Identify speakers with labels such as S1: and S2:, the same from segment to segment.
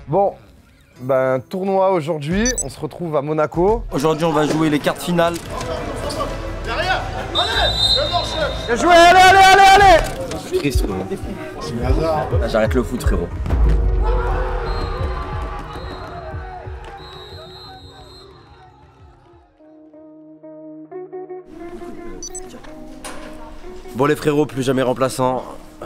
S1: Bon, ben tournoi aujourd'hui, on se retrouve à Monaco.
S2: Aujourd'hui on va jouer les quarts finales.
S3: Derrière, allez,
S1: Bien joué, allez.
S2: Je suis triste frérot. Là, j'arrête le foot frérot. Bon les frérots, plus jamais remplaçant.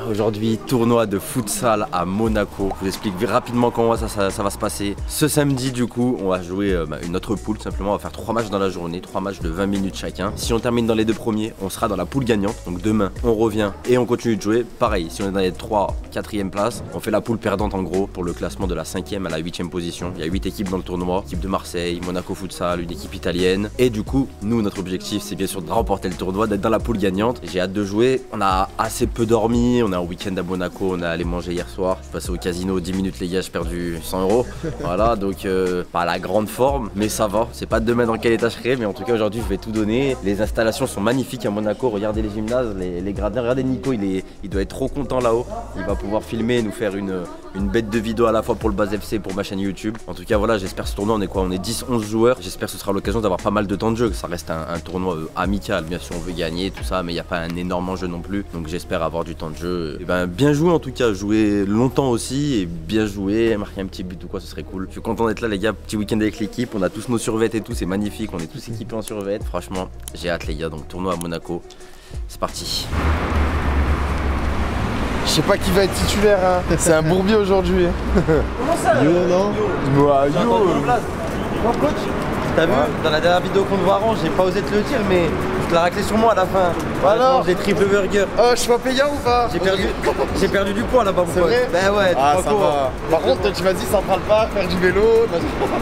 S2: Aujourd'hui, tournoi de futsal à Monaco. Je vous explique rapidement comment ça va se passer. Ce samedi, du coup, on va jouer une autre poule. Simplement, on va faire 3 matchs dans la journée, 3 matchs de 20 minutes chacun. Si on termine dans les 2 premiers, on sera dans la poule gagnante. Donc demain, on revient et on continue de jouer. Pareil, si on est dans les 3, 4e places, on fait la poule perdante en gros pour le classement de la 5e à la 8e position. Il y a 8 équipes dans le tournoi. Équipe de Marseille, Monaco Futsal, une équipe italienne. Et du coup, nous, notre objectif, c'est bien sûr de remporter le tournoi, d'être dans la poule gagnante. J'ai hâte de jouer. On a assez peu dormi. On est en week-end à Monaco, on est allé manger hier soir. Je suis passé au casino 10 minutes les gars, j'ai perdu 100 €. Voilà, donc pas la grande forme, mais ça va. C'est pas demain dans quel état je serai, mais en tout cas aujourd'hui je vais tout donner. Les installations sont magnifiques à Monaco. Regardez les gymnases, les gradins. Regardez Nico, il doit être trop content là-haut. Il va pouvoir filmer et nous faire une bête de vidéo à la fois pour le Baz FC, pour ma chaîne YouTube. En tout cas voilà, j'espère ce tournoi, on est quoi? On est 10-11 joueurs. J'espère que ce sera l'occasion d'avoir pas mal de temps de jeu, que ça reste un tournoi amical. Bien sûr on veut gagner, tout ça, mais il n'y a pas un énorme enjeu non plus. Donc j'espère avoir du temps de jeu. Et ben bien joué en tout cas, jouer longtemps aussi et bien jouer, marquer un petit but ou quoi, ce serait cool. Je suis content d'être là les gars, petit week-end avec l'équipe, on a tous nos survêtes et tout, c'est magnifique, on est tous équipés en survêtes. Franchement, j'ai hâte les gars, donc tournoi à Monaco, c'est parti.
S1: Je sais pas qui va être titulaire, hein. C'est un bourbier aujourd'hui.
S2: Comment ça
S1: Yo, non
S2: Moi, coach, t'as vu, dans la dernière vidéo qu'on voit avant, j'ai pas osé te le dire, mais je te l'ai raclé sur moi à la fin.
S1: Alors
S2: j'ai triple burger.
S1: Oh, je suis pas payant ou pas?
S2: J'ai perdu du poids là-bas.
S1: C'est vrai?
S2: Ben ouais,
S1: ah, ça va. Par contre, toi, tu m'as dit Central Park, faire du vélo.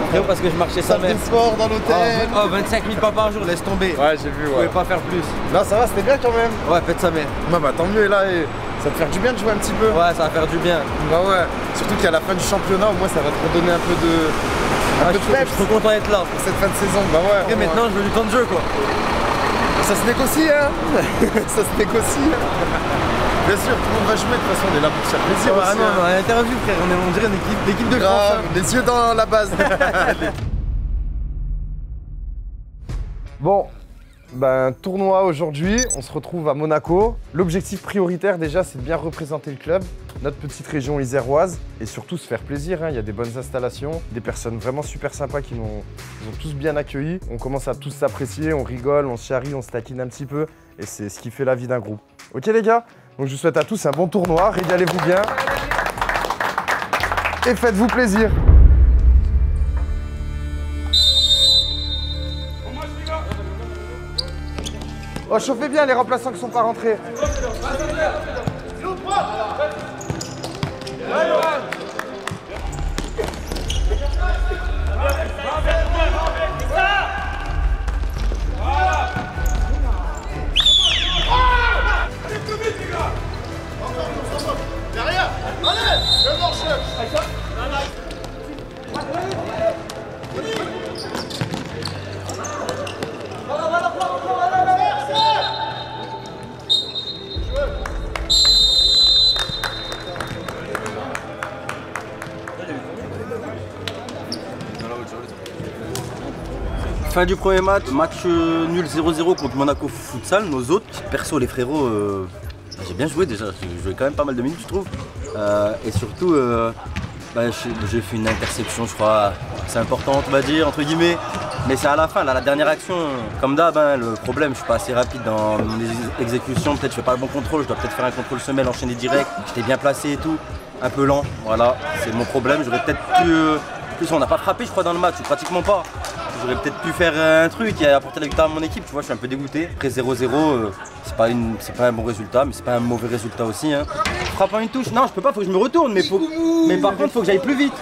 S2: Frérot, parce que je marchais ça
S1: salle de sport dans l'hôtel.
S2: Oh, 25 000 pas par jour, laisse tomber.
S1: Ouais, j'ai vu,
S2: Je pouvais pas faire plus.
S1: Non, ça va, c'était bien quand même.
S2: Ouais, faites sa mère.
S1: Ouais, bah tant mieux, et là, ça te fait du bien de jouer un petit peu.
S2: Ouais, ça va faire du bien.
S1: Bah ouais. Surtout qu'à la fin du championnat, au moins, ça va te redonner un peu de.
S2: Je suis trop content d'être là.
S1: Pour cette fin de saison, bah ouais.
S2: Et maintenant, je veux du temps de jeu quoi.
S1: Ça se négocie, hein. Ça se négocie. Bien sûr, tout le monde va jouer, de toute façon, on est là pour se faire plaisir.
S2: Ah
S1: aussi,
S2: non,
S1: hein.
S2: on a l'interview frère, on dirait une équipe de
S1: Grave,
S2: France.
S1: les yeux dans la base. Bon, ben tournoi aujourd'hui, on se retrouve à Monaco. L'objectif prioritaire déjà, c'est de bien représenter le club, notre petite région iséroise, et surtout se faire plaisir, hein. Il y a des bonnes installations, des personnes vraiment super sympas qui nous ont tous bien accueillis. On commence à tous s'apprécier, on rigole, on se charrie, on se taquine un petit peu, et c'est ce qui fait la vie d'un groupe. Ok les gars? Donc je vous souhaite à tous un bon tournoi, régalez-vous bien, et faites-vous plaisir. Oh, chauffez bien les remplaçants qui sont pas rentrés.
S3: derrière, allez, le marche.
S2: Fin du premier match, nul 0-0 contre Monaco Futsal, nos autres. Perso les frérots, j'ai bien joué déjà, j'ai joué quand même pas mal de minutes je trouve. Et surtout, j'ai fait une interception je crois, c'est important on va dire, entre guillemets. Mais c'est à la fin, là, la dernière action, comme d'hab, hein, le problème, je suis pas assez rapide dans mon exécution, peut-être je fais pas le bon contrôle, je dois peut-être faire un contrôle semelle, enchaîner direct, j'étais bien placé et tout, un peu lent, voilà, c'est mon problème, j'aurais peut-être pu, on n'a pas frappé je crois dans le match, ou pratiquement pas, j'aurais peut-être pu faire un truc et apporter la victoire à mon équipe, tu vois, je suis un peu dégoûté. Après 0-0, c'est pas un bon résultat, mais c'est pas un mauvais résultat aussi. Hein. Frappe en une touche, non je peux pas, faut que je me retourne, mais par contre faut que j'aille plus vite,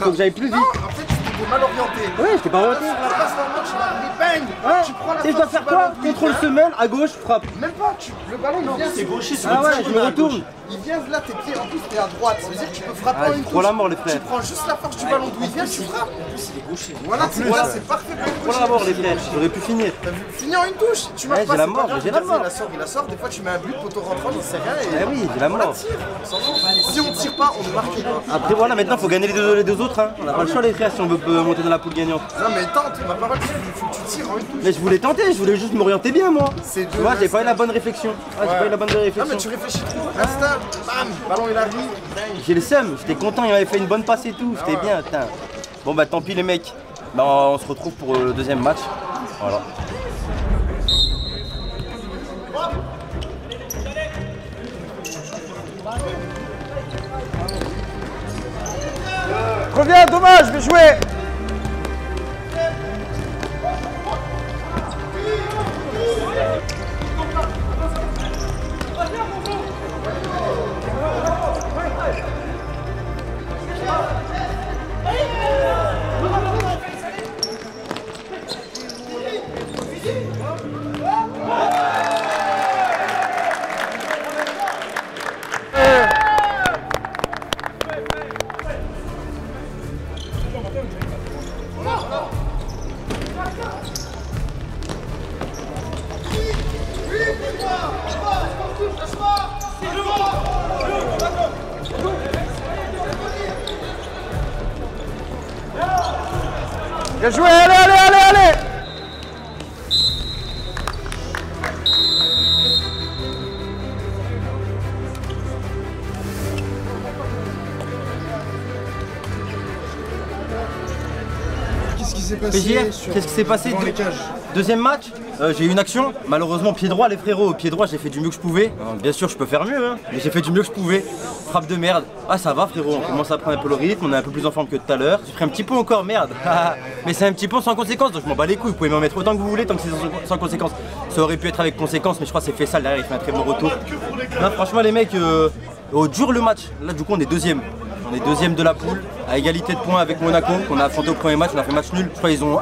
S2: faut que j'aille plus vite.
S1: En fait, c'était t'es mal orienté.
S4: Ouais, je t'ai pas orienté.
S1: La passe normale, tu l'as bang.
S4: Ouais.
S1: Tu prends la
S4: Et je dois
S1: face
S4: faire
S1: du
S4: quoi?
S1: ballon, il
S4: Contrôle
S1: vient.
S4: semelle, à gauche, frappe.
S1: Même pas, le ballon il vient.
S3: C'est gaucher sur
S4: Ah
S3: le
S4: ouais,
S3: tir,
S4: je me
S3: à
S4: retourne.
S3: gauche.
S1: Il vient là, tes pieds, en plus t'es à droite. Ça veut dire que tu peux frapper
S4: Ah,
S1: en
S4: j'ai
S1: une
S4: trop
S1: touche.
S4: la mort, les frères.
S1: Tu prends juste la force du ballon d'où il vient, tu frappes.
S3: Il est gaucher.
S1: Voilà, c'est parfait pour
S4: Trop la mort, les frères. J'aurais pu finir.
S1: T'as vu? Fini en une touche. Tu marques
S4: Ouais,
S1: pas,
S4: j'ai la
S1: c'est
S4: mort,
S1: pas grave,
S4: j'ai la mort.
S1: Il la sort. Des fois, tu mets un but, poteau rentrant, il sait rien. Et
S4: Eh oui, j'ai la
S1: voilà,
S4: mort.
S1: tire. On s'en fout. Si on tire pas, on ne marque pas.
S4: Après voilà, maintenant faut gagner les deux autres. Hein. On n'a pas le choix les frères si on veut monter dans la poule gagnante.
S1: Non, mais tente, ma parole, il faut que tu tires en une touche.
S4: Mais je voulais tenter, je voulais juste m'orienter bien moi.
S1: C'est
S4: Tu vois, j'ai pas eu la bonne réflexion. Ah, j'ai pas eu la bonne
S1: Non,
S4: réflexion.
S1: mais tu réfléchis trop. Instinct, bam, ballon il arrive.
S4: J'ai le seum, j'étais content, il m'avait fait une bonne passe et tout, c'était bien, putain. Bon bah tant pis les mecs, bah, on se retrouve pour le deuxième match. Voilà.
S1: Reviens, dommage, je vais jouer. Bien joué, allez.
S3: Qu'est-ce qui s'est
S4: PJR,
S3: passé
S4: qu'est-ce qui s'est passé
S3: devant les cages?
S4: Deuxième match, j'ai eu une action, malheureusement pied droit les frérots, pied droit j'ai fait du mieux que je pouvais. Bien sûr je peux faire mieux, hein, mais j'ai fait du mieux que je pouvais. Frappe de merde. Ah ça va frérot, on commence à prendre un peu le rythme, on est un peu plus en forme que tout à l'heure. J'ai pris un petit peu encore, merde. Mais c'est un petit peu sans conséquence, donc je m'en bats les couilles, vous pouvez m'en mettre autant que vous voulez tant que c'est sans conséquence. Ça aurait pu être avec conséquence, mais je crois que c'est fait ça derrière, il fait un très bon retour. Non, franchement les mecs, dur le match. Là du coup on est deuxième. On est deuxième de la poule, à égalité de points avec Monaco, qu'on a affronté au premier match, on a fait match nul. Je crois qu'ils ont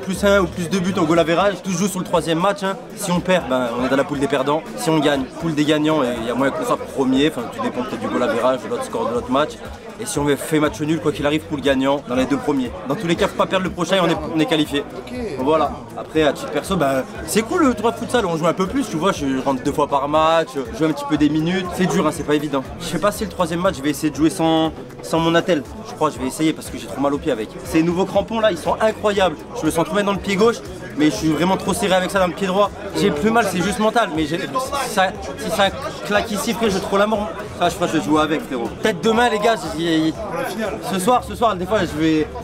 S4: plus 1 ou plus 2 buts au goal average. Tout se joue sur le troisième match. Hein. Si on perd, ben, on est dans la poule des perdants. Si on gagne, poule des gagnants, et il y a moyen qu'on soit premier. Enfin, tout dépend peut-être du goal average, de l'autre score de l'autre match. Et si on fait match nul, quoi qu'il arrive, poule gagnant, dans les deux premiers. Dans tous les cas, faut pas perdre le prochain et on est qualifié. Voilà. Après, à titre perso, ben, c'est cool le tournoi de futsal, on joue un peu plus, tu vois, je rentre 2 fois par match, je joue un petit peu des minutes. C'est dur, hein, c'est pas évident. Je sais pas si le troisième match, je vais essayer de jouer sans mon attel. Je crois que je vais essayer parce que j'ai trop mal au pied avec. Ces nouveaux crampons là, ils sont incroyables. Je me sens trop bien dans le pied gauche, mais je suis vraiment trop serré avec ça dans le pied droit. J'ai plus mal, c'est juste mental, mais si ça claque ici, frère, j'ai trop la mort. Ça, je crois que je vais jouer avec, frérot. Peut-être demain, les gars, ce soir, des fois, je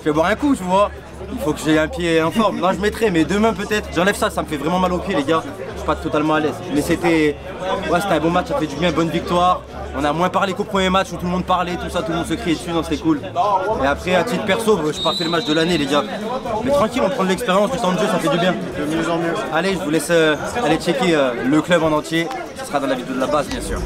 S4: vais boire un coup, tu vois. Il faut que j'ai un pied en forme. Là, je mettrai, mais demain, peut-être. J'enlève ça, ça me fait vraiment mal au pied, les gars. Je suis pas totalement à l'aise. Mais c'était un bon match, ça fait du bien, bonne victoire. On a moins parlé qu'au premier match où tout le monde parlait, tout ça, tout le monde se criait dessus, non, c'était cool. Et après, à titre perso, je n'ai pas fait le match de l'année, les gars. Mais tranquille, on prend de l'expérience, du temps de jeu, ça fait du bien.
S3: De mieux en mieux.
S4: Allez, je vous laisse aller checker le club en entier. Ce sera dans la vidéo de la base, bien sûr.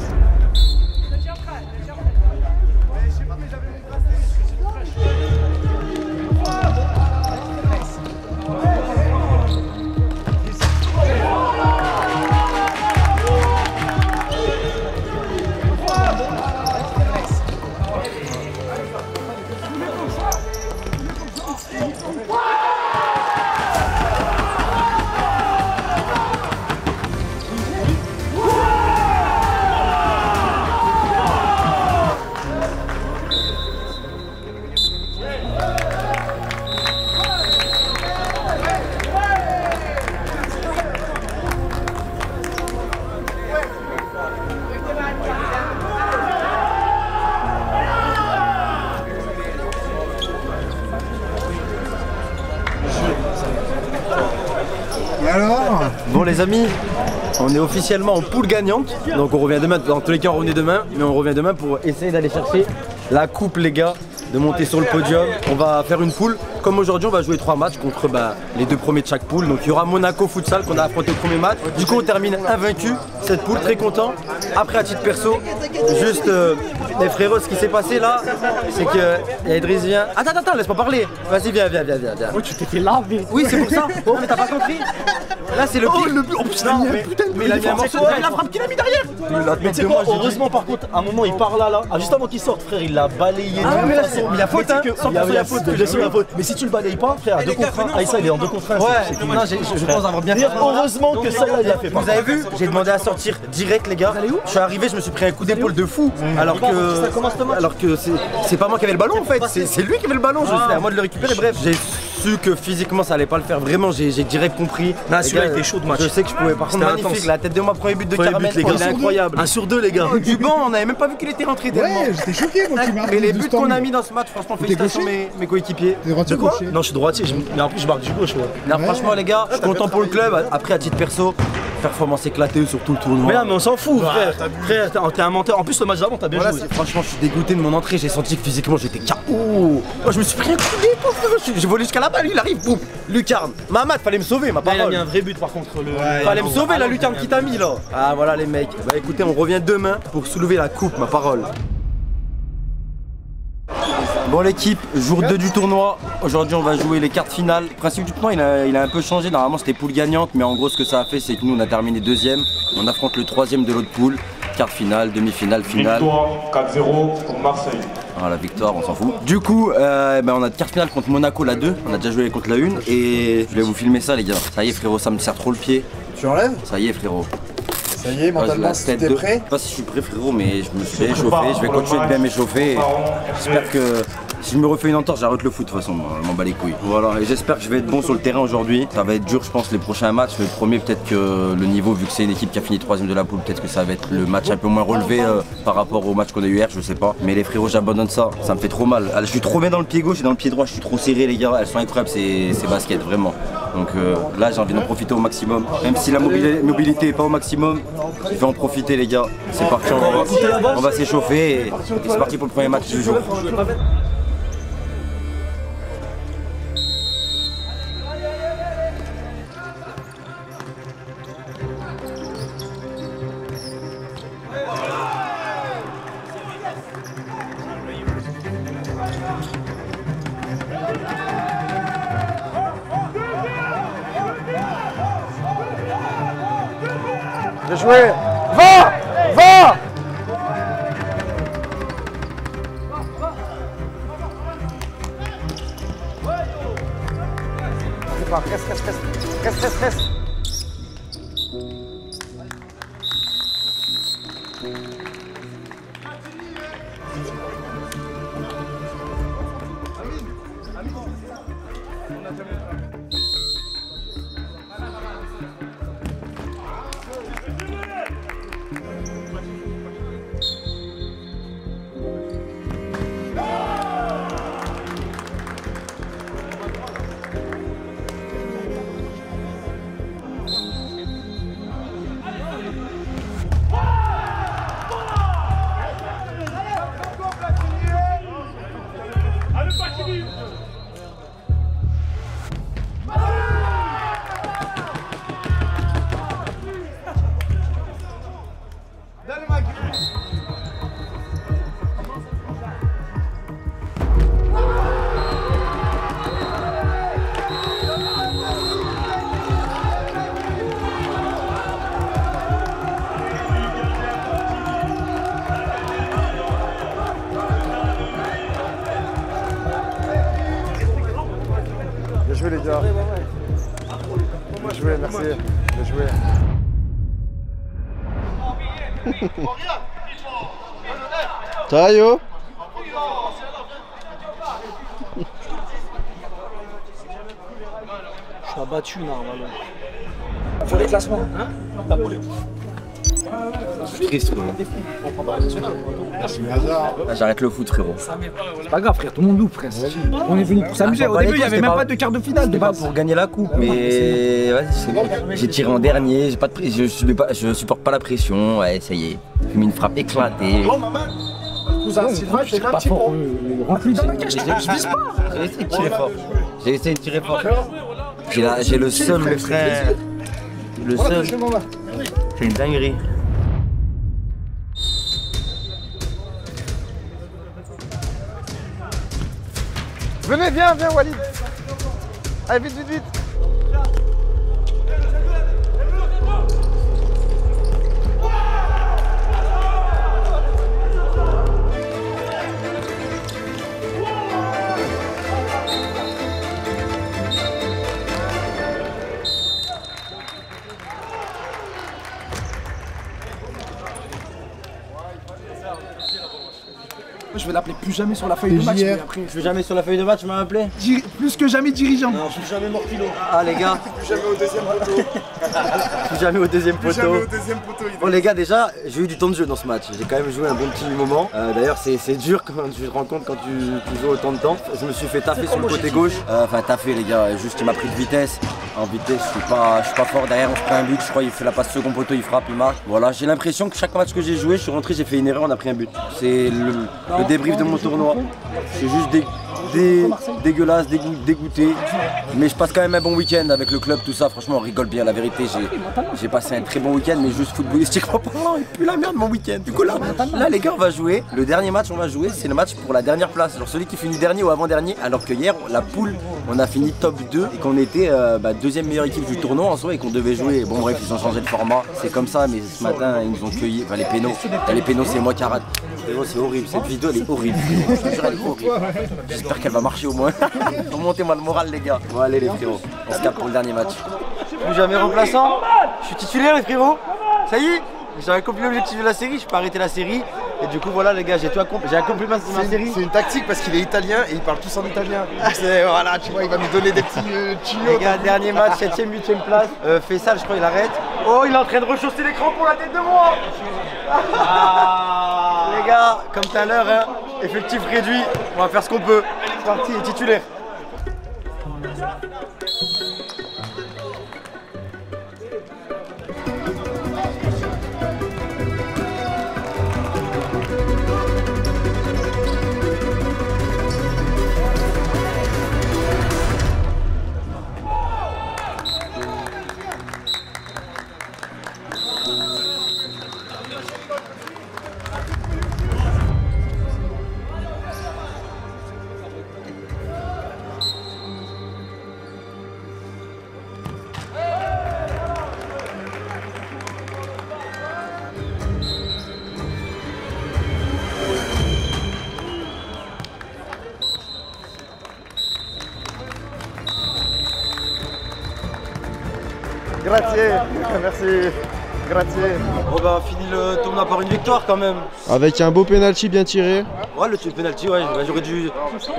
S3: Alors?
S4: Bon les amis, on est officiellement en poule gagnante. Donc on revient demain, dans tous les cas on revenait demain. Mais on revient demain pour essayer d'aller chercher la coupe les gars, de monter sur le podium. On va faire une poule. Comme aujourd'hui, on va jouer 3 matchs contre les 2 premiers de chaque poule. Donc il y aura Monaco Futsal qu'on a affronté au premier match. Du coup, on termine invaincu cette poule, très content. Après, à titre perso, juste les frérots, ce qui s'est passé là, c'est que y a Idriss vient. Attends, laisse-moi parler. Vas-y, viens.
S3: Oh, tu t'es fait laver.
S4: Oui, c'est pour ça. Oh, mais t'as pas compris. Là, c'est le but.
S3: Oh putain,
S4: Mais il a mis un morceau.
S3: la frappe qu'il a mis derrière. Mais tu sais quoi, heureusement par contre, à un moment il part là, juste avant qu'il sorte, frère, il l'a balayé.
S4: Ah, mais là, il a faute, hein.
S3: Il y a faute, bien sûr, il y a faute. Mais si tu le balayes pas, frère, 2 contre 1. Aïssa, il est en 2 contre 1.
S4: Ouais, non, je pense avoir bien fait.
S3: Heureusement que ça, il a fait.
S4: Vous avez vu, j'ai demandé à sortir direct, les gars. Je suis arrivé, je me suis pris un coup d'épaule de fou. Alors que c'est pas moi qui avais le ballon en fait, c'est lui qui avait le ballon. C'est à moi de le récupérer. Bref, j'ai su que physiquement ça allait pas le faire. Vraiment, j'ai direct compris.
S3: Non, celui-là était chaud de match.
S4: Je sais que je pouvais. Par contre, magnifique. La tête de moi, premier but de Caramel, il est incroyable.
S3: 1 sur 2, les gars.
S4: Du banc, on avait même pas vu qu'il était rentré tellement.
S5: Ouais, j'étais choqué quand tu m'as
S4: Mais les buts qu'on a mis dans ce match, franchement, félicitations mes coéquipiers.
S5: T'es droitier
S3: Quoi?
S5: gaucher.
S3: Non, je suis droitier, mais en plus je marque du gauche.
S4: Non, franchement, les gars, je suis content pour le club. Après, à titre perso, performance éclatée sur tout le tournoi.
S3: Mais là, mais on s'en fout, frère. Frère, t'es un menteur. En plus, le match d'avant, t'as bien
S4: Voilà,
S3: joué.
S4: franchement, je suis dégoûté de mon entrée. J'ai senti que physiquement j'étais KO. Moi, je me suis pris un coup d'épaule, frérot. J'ai volé jusqu'à là-bas. Lui, il arrive, boum. Lucarne. Mamat, fallait me sauver, ma
S3: Là, il a mis
S4: parole.
S3: un vrai but par contre.
S4: Fallait me sauver, la lucarne qui t'a mis là. Ah, voilà, les mecs. Bah, écoutez, on revient demain pour soulever la coupe, ma parole. Bon l'équipe, jour 2 du tournoi, aujourd'hui on va jouer les quarts finales. Le principe du tournoi il a un peu changé, normalement c'était poule gagnante, mais en gros ce que ça a fait c'est que nous on a terminé 2e, on affronte le 3e de l'autre poule, quart finale, demi-finale, finale.
S6: Victoire 4-0 pour Marseille.
S4: Voilà, victoire, on s'en fout. Du coup, on a quart finale contre Monaco la 2, on a déjà joué contre la 1 et je vais vous filmer ça les gars. Ça y est frérot, ça me serre trop le pied.
S5: Tu enlèves?
S4: Ça y est frérot.
S5: Ça y est, mentalement, t'es prêt?
S4: Je sais pas si je suis prêt frérot, mais je me suis bien échauffé, je vais continuer de bien m'échauffer. et J'espère que si je me refais une entorse, j'arrête le foot de toute façon, je m'en bats les couilles. Voilà, et j'espère que je vais être bon sur le terrain aujourd'hui. Ça va être dur je pense les prochains matchs. Le premier peut-être que le niveau, vu que c'est une équipe qui a fini 3e de la poule, peut-être que ça va être le match un peu moins relevé par rapport au match qu'on a eu hier, je sais pas. Mais les frérots, j'abandonne ça, ça me fait trop mal. Je suis trop bien dans le pied gauche et dans le pied droit, je suis trop serré les gars, elles sont incroyables ces baskets, vraiment. Donc là j'ai envie d'en profiter au maximum. Même si la mobilité est pas au maximum, je vais en profiter les gars. C'est parti, on va s'échauffer et c'est parti pour le premier match du jour.
S1: Bien joué. Va! Reste. Bien joué les gars. Bien joué, merci. Bien joué.
S5: Ça va yo?
S3: Je suis abattu normalement.
S5: Pour les classements.
S3: Hein?
S4: Je suis triste frérot. Là, j'arrête le foot frérot.
S7: C'est pas grave frère, tout le monde loupe frère. On est venu pour s'amuser. Au début il n'y avait même pas de quart de finale.
S4: C'était pas pour gagner la coupe, mais vas-y, c'est bon. J'ai tiré en dernier, j'ai pas de je supporte pas la pression, ouais ça y est. J'ai mis une frappe éclatée.
S5: cousin. Sylvain, je tire un petit peu.
S7: Rentre-lui dans la cage, je vise pas.
S4: J'ai essayé de tirer fort. J'ai essayé de tirer fort. J'ai le seum, le frère. Le seum. C'est une dinguerie.
S1: Venez, viens, Walid. Allez, vite.
S7: Je vais l'appeler plus jamais sur la feuille de match. Mais après,
S4: Plus jamais sur la feuille de match, tu m'as appelé?
S7: Plus que jamais dirigeant.
S4: Non, plus jamais Morphilo. Ah les gars.
S5: Plus jamais au deuxième poteau.
S4: Plus jamais au deuxième
S5: Plus jamais
S4: poteau.
S5: au deuxième poteau.
S4: Bon les gars, déjà j'ai eu du temps de jeu dans ce match. J'ai quand même joué un bon petit moment. D'ailleurs c'est dur quand tu te rends compte quand tu joues autant de temps. Je me suis fait taffer sur le côté gauche. Enfin taffer les gars, juste il m'a pris de vitesse. En vitesse je suis pas fort. Derrière on se prend un but, je crois il fait la passe second poteau, il frappe, il marque. Voilà, j'ai l'impression que chaque match que j'ai joué, je suis rentré, j'ai fait une erreur, on a pris un but. C'est le débrief de mon tournoi. Je suis juste dégueulasse, dégoûté. Mais je passe quand même un bon week-end avec le club, tout ça. Franchement, on rigole bien. La vérité, j'ai passé un très bon week-end, mais juste footballistiquement parlant, il pue la merde mon week-end. Du coup, là, les gars, on va jouer. Le dernier match, on va jouer, c'est le match pour la dernière place. Genre celui qui finit dernier ou avant-dernier. Alors que hier, la poule, on a fini top 2 et qu'on était deuxième meilleure équipe du tournoi en soi et qu'on devait jouer. Bon, bref, ils ont changé de format. C'est comme ça, mais ce matin, ils nous ont cueillis. Enfin, les pénaux. Les pénaux, c'est moi qui rate. C'est horrible, cette vidéo elle est horrible. Je te jure, elle est horrible. J'espère qu'elle va marcher au moins. Remontez-moi le moral les gars. Bon allez les frérots, on se capte pour le dernier match. Plus jamais remplaçant. Je suis titulaire les frérots. Ça y est, j'ai accompli l'objectif de la série, je peux arrêter la série. Et du coup voilà les gars, j'ai accompli ma série.
S1: C'est une tactique parce qu'il est italien et il parle tous en italien. Voilà, tu vois, il va nous donner des petits tuyaux.
S4: Les gars, dernier match, 7ème, 8ème place. Faisal, je crois, il arrête. Oh, il est en train de rechausser l'écran pour la tête de moi. Les gars, comme tout à l'heure, hein, effectif réduit, on va faire ce qu'on peut. C'est parti, titulaire.
S1: Grazie, merci, grazie.
S4: Bon bah on finit le tournoi par une victoire quand même.
S5: Avec un beau penalty bien tiré.
S4: Ouais, le penalty, ouais, j'aurais dû.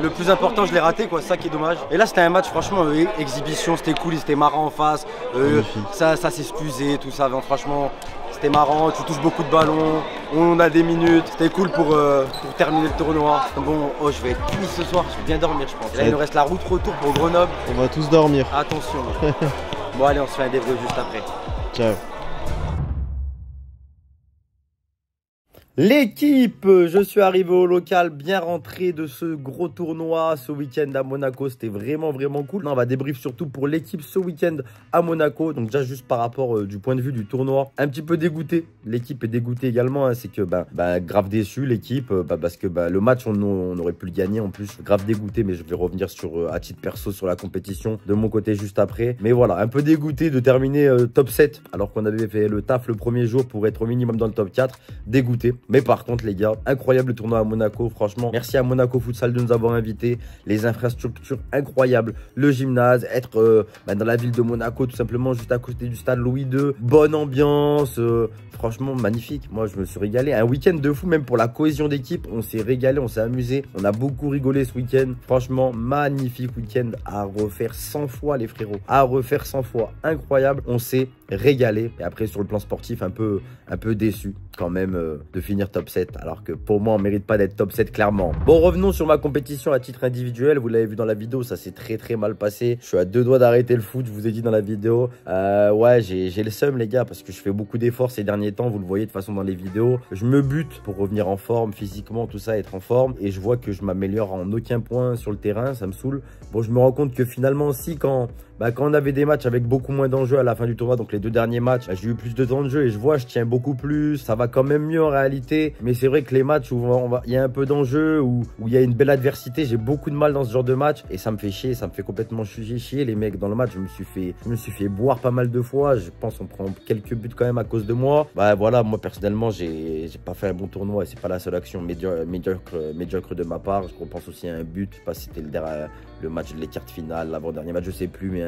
S4: Le plus important, je l'ai raté, quoi, c'est ça qui est dommage. Et là, c'était un match, franchement, exhibition, c'était cool, c'était marrant en face. Ça s'excusait, tout ça, donc, franchement, c'était marrant. Tu touches beaucoup de ballons, on a des minutes, c'était cool pour terminer le tournoi. Bon, oh, je vais être puni ce soir, je vais bien dormir, je pense. Là, il nous reste la route retour pour Grenoble.
S5: On va tous dormir.
S4: Attention. Bon, allez, on se fait un débrief juste après.
S5: Ciao.
S4: L'équipe, je suis arrivé au local, bien rentré de ce gros tournoi ce week-end à Monaco, c'était vraiment cool. On va débrief surtout pour l'équipe ce week-end à Monaco, donc déjà juste par rapport du point de vue du tournoi, un petit peu dégoûté, l'équipe est dégoûtée également, hein. C'est que grave déçu l'équipe, parce que le match on aurait pu le gagner en plus, grave dégoûté, mais je vais revenir sur à titre perso sur la compétition de mon côté juste après. Mais voilà, un peu dégoûté de terminer top 7 alors qu'on avait fait le taf le premier jour pour être au minimum dans le top 4, dégoûté. Mais par contre les gars, incroyable le tournoi à Monaco, franchement, merci à Monaco Futsal de nous avoir invités, les infrastructures incroyables, le gymnase, être dans la ville de Monaco tout simplement, juste à côté du stade Louis II, bonne ambiance, franchement magnifique, moi je me suis régalé, un week-end de fou même pour la cohésion d'équipe, on s'est régalé, on s'est amusé, on a beaucoup rigolé ce week-end, franchement magnifique week-end à refaire 100 fois les frérots, à refaire 100 fois, incroyable, on s'est
S2: régalé. Et après, sur le plan sportif, un peu déçu quand même de finir top 7. Alors que pour moi, on mérite pas d'être top 7 clairement. Bon, revenons sur ma compétition à titre individuel. Vous l'avez vu dans la vidéo, ça s'est très mal passé. Je suis à 2 doigts d'arrêter le foot, je vous ai dit dans la vidéo. Ouais, j'ai le seum les gars, parce que je fais beaucoup d'efforts ces derniers temps. Vous le voyez de toute façon dans les vidéos. Je me bute pour revenir en forme, physiquement, tout ça, être en forme. Et je vois que je m'améliore en aucun point sur le terrain, ça me saoule. Bon, je me rends compte que finalement aussi, quand on avait des matchs avec beaucoup moins d'enjeux à la fin du tournoi, donc les 2 derniers matchs, j'ai eu plus de temps de jeu et je vois, je tiens beaucoup plus. Ça va quand même mieux en réalité. Mais c'est vrai que les matchs où il y a un peu d'enjeu, où il y a une belle adversité, j'ai beaucoup de mal dans ce genre de match. Et ça me fait chier, ça me fait complètement chier. Les mecs, dans le match, je me suis fait boire pas mal de fois. Je pense qu'on prend quelques buts quand même à cause de moi. Bah voilà, moi personnellement, j'ai pas fait un bon tournoi et c'est pas la seule action médiocre de ma part. Je repense aussi à un but. Je sais pas si c'était le match de l'écart finale, l'avant-dernier match, je sais plus, mais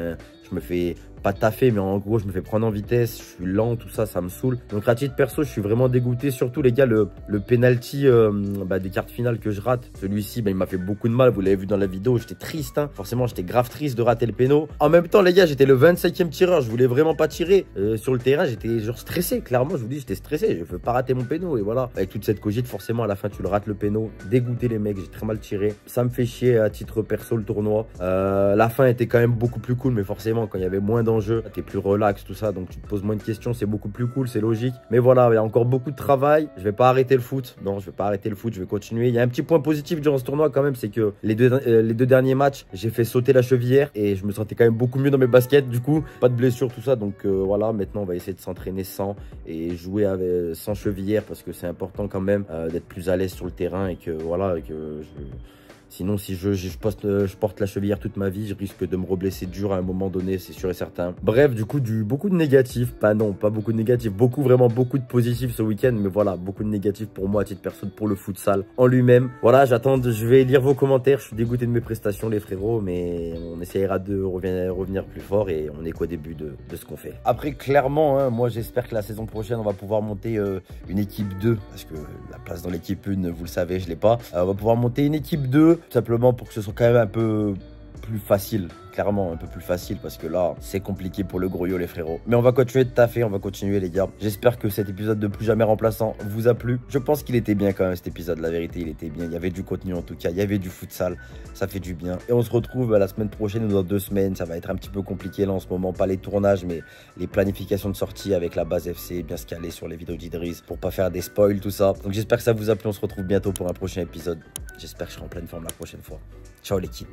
S2: je me fais pas taffer, mais en gros, je me fais prendre en vitesse, je suis lent, tout ça, ça me saoule. Donc, à titre perso, je suis vraiment dégoûté. Surtout, les gars, le penalty des quarts finales que je rate, celui-ci, il m'a fait beaucoup de mal. Vous l'avez vu dans la vidéo, j'étais triste. Hein. Forcément, j'étais grave triste de rater le péno. En même temps, les gars, j'étais le 25e tireur. Je voulais vraiment pas tirer. Sur le terrain, j'étais genre stressé. Clairement, je vous dis, j'étais stressé. Je veux pas rater mon péno. Et voilà. Avec toute cette cogite, forcément, à la fin, tu le rates le péno. Dégoûté, les mecs. J'ai très mal tiré. Ça me fait chier à titre perso le tournoi. La fin était quand même beaucoup plus cool, mais forcément, quand il y avait moins d'enjeux, t'es plus relax, tout ça, donc tu te poses moins de questions, c'est beaucoup plus cool, c'est logique. Mais voilà, il y a encore beaucoup de travail. Je vais pas arrêter le foot. Non, je vais pas arrêter le foot, je vais continuer. Il y a un petit point positif durant ce tournoi quand même, c'est que les deux derniers matchs, j'ai fait sauter la chevillère et je me sentais quand même beaucoup mieux dans mes baskets. Du coup, pas de blessure, tout ça. Donc voilà, maintenant on va essayer de s'entraîner sans et jouer sans chevillère parce que c'est important quand même d'être plus à l'aise sur le terrain et que voilà, sinon, si je porte la chevillère toute ma vie, je risque de me reblesser dur à un moment donné, c'est sûr et certain. Bref, du coup, beaucoup de négatifs. Pas beaucoup de négatifs. Vraiment beaucoup de positifs ce week-end. Mais voilà, beaucoup de négatifs pour moi à titre perso, pour le futsal en lui-même. Voilà, je vais lire vos commentaires. Je suis dégoûté de mes prestations, les frérots. Mais on essaiera de revenir plus fort et on est qu'au début de ce qu'on fait. Après, clairement, hein, moi, j'espère que la saison prochaine, on va pouvoir monter une équipe 2. Parce que la place dans l'équipe 1, vous le savez, je l'ai pas. On va pouvoir monter une équipe 2. Tout simplement pour que ce soit quand même un peu plus facile, clairement un peu plus facile parce que là c'est compliqué pour le Groyo les frérots. Mais on va continuer de taffer, on va continuer les gars. J'espère que cet épisode de Plus Jamais Remplaçant vous a plu. Je pense qu'il était bien quand même cet épisode, la vérité il était bien. Il y avait du contenu en tout cas, il y avait du futsal, ça fait du bien. Et on se retrouve la semaine prochaine ou dans 2 semaines. Ça va être un petit peu compliqué là en ce moment, pas les tournages mais les planifications de sortie avec la base FC, bien se caler sur les vidéos d'Idriss pour pas faire des spoils tout ça. Donc j'espère que ça vous a plu, on se retrouve bientôt pour un prochain épisode. J'espère que je serai en pleine forme la prochaine fois. Ciao l'équipe.